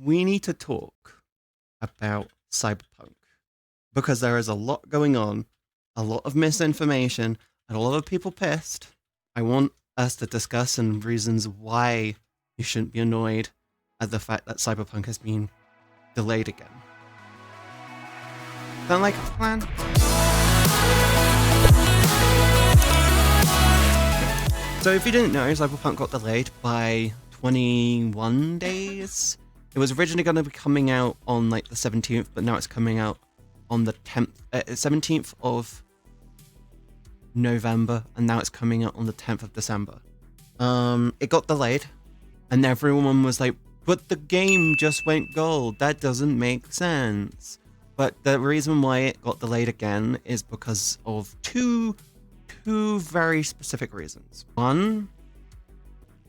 we need to talk about Cyberpunk because there is a lot going on, a lot of misinformation, and a lot of people pissed. I want us to discuss some reasons why you shouldn't be annoyed at the fact that Cyberpunk has been delayed again. Sound like a plan? So if you didn't know, Cyberpunk got delayed by 21 days. It was originally going to be coming out on like the 17th, but now it's coming out on the 17th of November, and now it's coming out on the 10th of December. It got delayed, and everyone was like, but the game just went gold. That doesn't make sense. But the reason why it got delayed again is because of two very specific reasons. One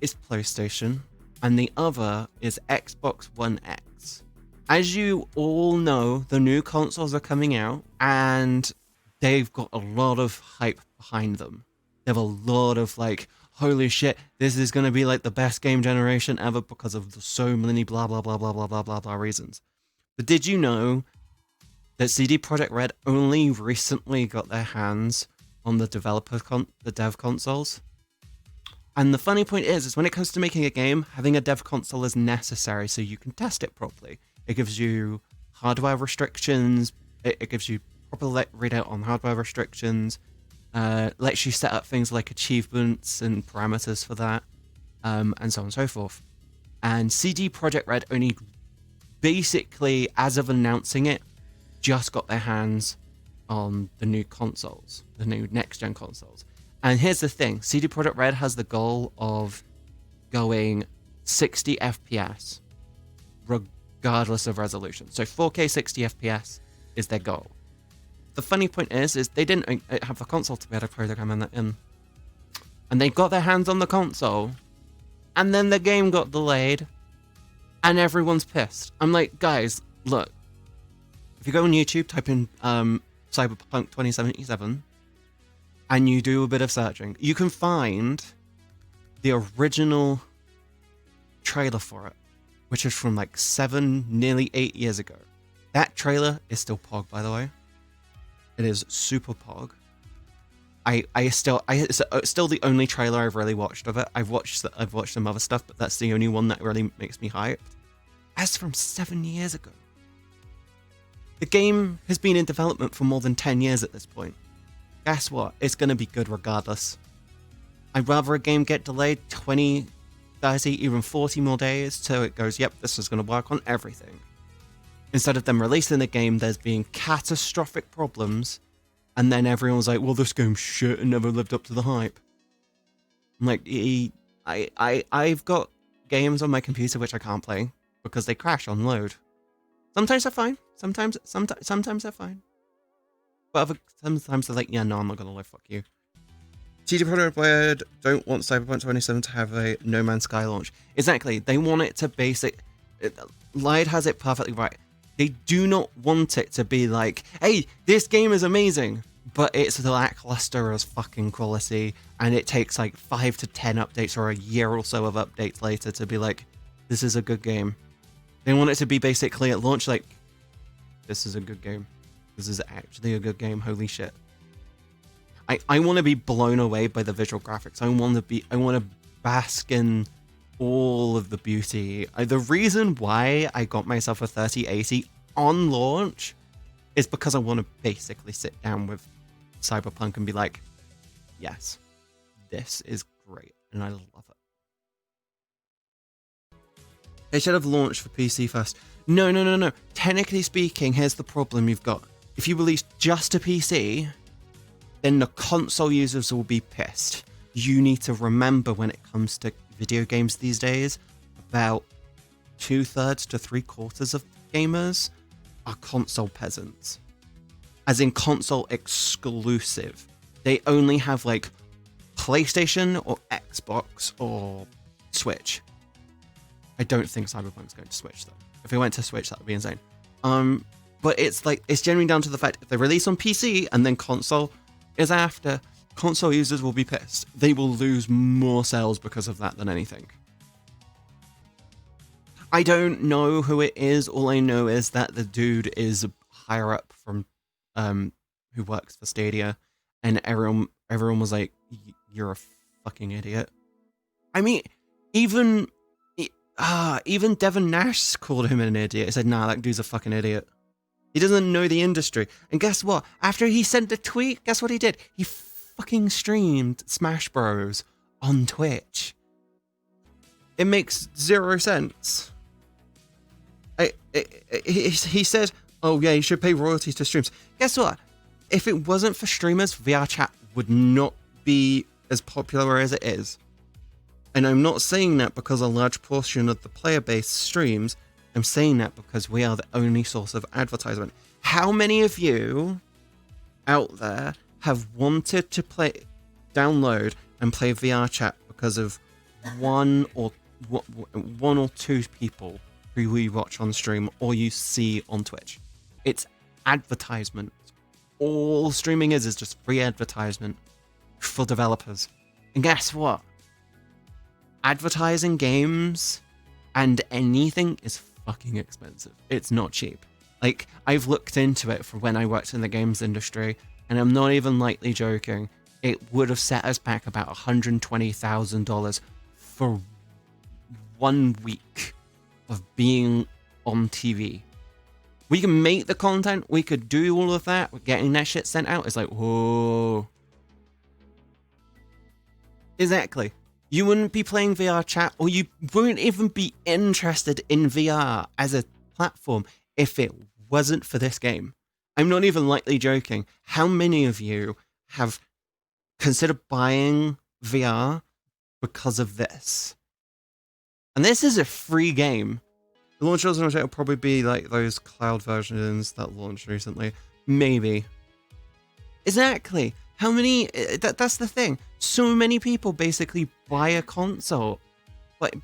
is PlayStation, and the other is Xbox One X. As you all know, the new consoles are coming out, and they've got a lot of hype behind them. They have a lot of like, holy shit, this is going to be like the best game generation ever because of the so many blah blah blah blah blah blah blah blah reasons. But did you know that CD Projekt Red only recently got their hands on the dev consoles? And the funny point is when it comes to making a game, having a dev console is necessary so you can test it properly. It gives you hardware restrictions, it gives you proper readout on hardware restrictions, lets you set up things like achievements and parameters for that, and so on and so forth. And CD Projekt Red only basically, as of announcing it, just got their hands on the new consoles, the new next-gen consoles. And here's the thing, CD Projekt Red has the goal of going 60 FPS, regardless of resolution. So 4K 60 FPS is their goal. The funny point is they didn't have a console to be able to program in. And they got their hands on the console, and then the game got delayed, and everyone's pissed. I'm like, guys, look, if you go on YouTube, type in Cyberpunk 2077, and you do a bit of searching, you can find the original trailer for it, which is from like nearly 8 years ago. That trailer is still pog, by the way. It is super pog. It's still the only trailer I've really watched of it. I've watched some other stuff, but that's the only one that really makes me hyped. That's from 7 years ago. The game has been in development for more than 10 years at this point. Guess what? It's going to be good regardless. I'd rather a game get delayed 20, 30, even 40 more days so it goes, yep, this is going to work on everything. Instead of them releasing the game, there's being catastrophic problems, and then everyone's like, well, this game's shit and never lived up to the hype. I'm like, I've got games on my computer which I can't play because they crash on load. Sometimes they're fine. Sometimes they're fine. But sometimes they're like, yeah, no, I'm not gonna lie, fuck you. CD Projekt Red don't want Cyberpunk 2077 to have a No Man's Sky launch. Exactly, they want it to Lied has it perfectly right. They do not want it to be like, hey, this game is amazing, but it's lackluster as fucking quality, and it takes like 5 to 10 updates or a year or so of updates later to be like, this is a good game. They want it to be basically at launch like, this is a good game. This is actually a good game, holy shit. I want to be blown away by the visual graphics. I want to bask in all of the beauty. The reason why I got myself a 3080 on launch is because I want to basically sit down with Cyberpunk and be like, yes, this is great, and I love it. They should have launched for PC first. No. Technically speaking, here's the problem you've got. If you release just a PC, then the console users will be pissed. You need to remember when it comes to video games these days, about 2/3 to 3/4 of gamers are console peasants. As in console exclusive. They only have like PlayStation or Xbox or Switch. I don't think Cyberpunk's going to Switch though. If it went to Switch, that would be insane. But it's generally down to the fact if they release on PC and then console is after, console users will be pissed. They will lose more sales because of that than anything. I don't know who it is. All I know is that the dude is higher up from who works for Stadia, and everyone was like, "You're a fucking idiot." I mean, even Devin Nash called him an idiot. He said, "Nah, that dude's a fucking idiot. He doesn't know the industry." And guess what? After he sent the tweet, guess what he did? He fucking streamed Smash Bros on Twitch. It makes zero sense. He said, "Oh yeah, you should pay royalties to streams." Guess what? If it wasn't for streamers, VR chat would not be as popular as it is. And I'm not saying that because a large portion of the player base streams. I'm saying that because we are the only source of advertisement. How many of you out there have wanted to download and play VR chat because of one or two people who we watch on stream or you see on Twitch? It's advertisement. All streaming is just free advertisement for developers. And guess what? Advertising games and anything is fucking expensive. It's not cheap. Like, I've looked into it for when I worked in the games industry, and I'm not even lightly joking. It would have set us back about $120,000 for 1 week of being on TV. We can make the content, we could do all of that, getting that shit sent out is like, whoa. Exactly. You wouldn't be playing VR chat, or you wouldn't even be interested in VR as a platform if it wasn't for this game. I'm not even lightly joking. How many of you have considered buying VR because of this? And this is a free game. The launch version will probably be like those cloud versions that launched recently. Maybe. Exactly. How many... That's the thing. So many people basically buy a console.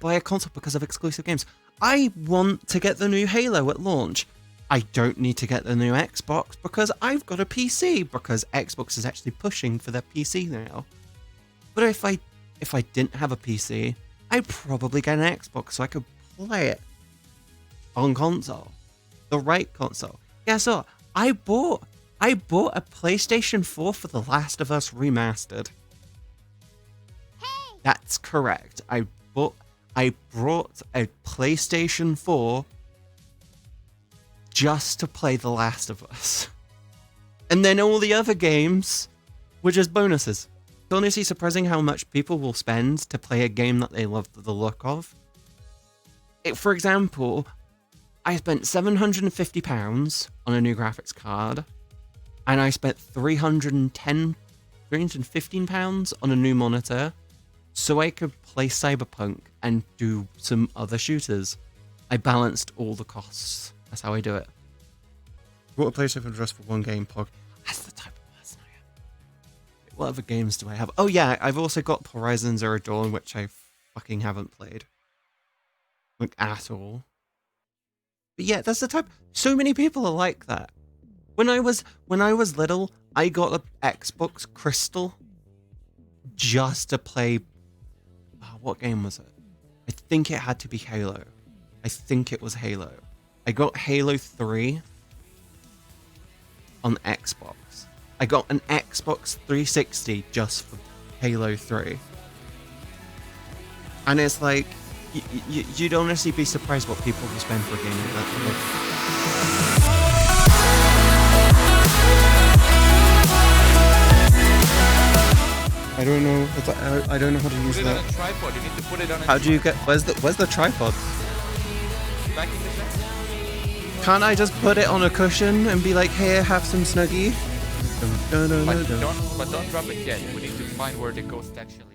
Buy a console because of exclusive games. I want to get the new Halo at launch. I don't need to get the new Xbox because I've got a PC. Because Xbox is actually pushing for their PC now. But if I didn't have a PC, I'd probably get an Xbox so I could play it on console. The right console. Guess what? I bought a PlayStation 4 for The Last of Us Remastered. Hey. That's correct. I brought a PlayStation 4 just to play The Last of Us. And then all the other games were just bonuses. It's honestly surprising how much people will spend to play a game that they love the look of. For example, I spent £750 on a new graphics card, and I spent £315 on a new monitor, so I could play Cyberpunk and do some other shooters. I balanced all the costs. That's how I do it. Bought a PlayStation just for one game, Pog. That's the type of person I am. What other games do I have? Oh yeah, I've also got Horizon Zero Dawn, which I fucking haven't played. Like, at all. But yeah, that's the type. So many people are like that. When I was little, I got an Xbox Crystal just to play. What game was it? I think it had to be Halo. I think it was Halo. I got Halo 3 on Xbox. I got an Xbox 360 just for Halo 3. And it's like, you'd honestly be surprised what people will spend for a game like that. I don't know. I don't know how to use that. Put it on a tripod. You need to put it on a How do you get... Where's the tripod? Back in the back. Can't I just put it on a cushion and be like, here, have some Snuggie? But don't drop it yet. We need to find where the ghost actually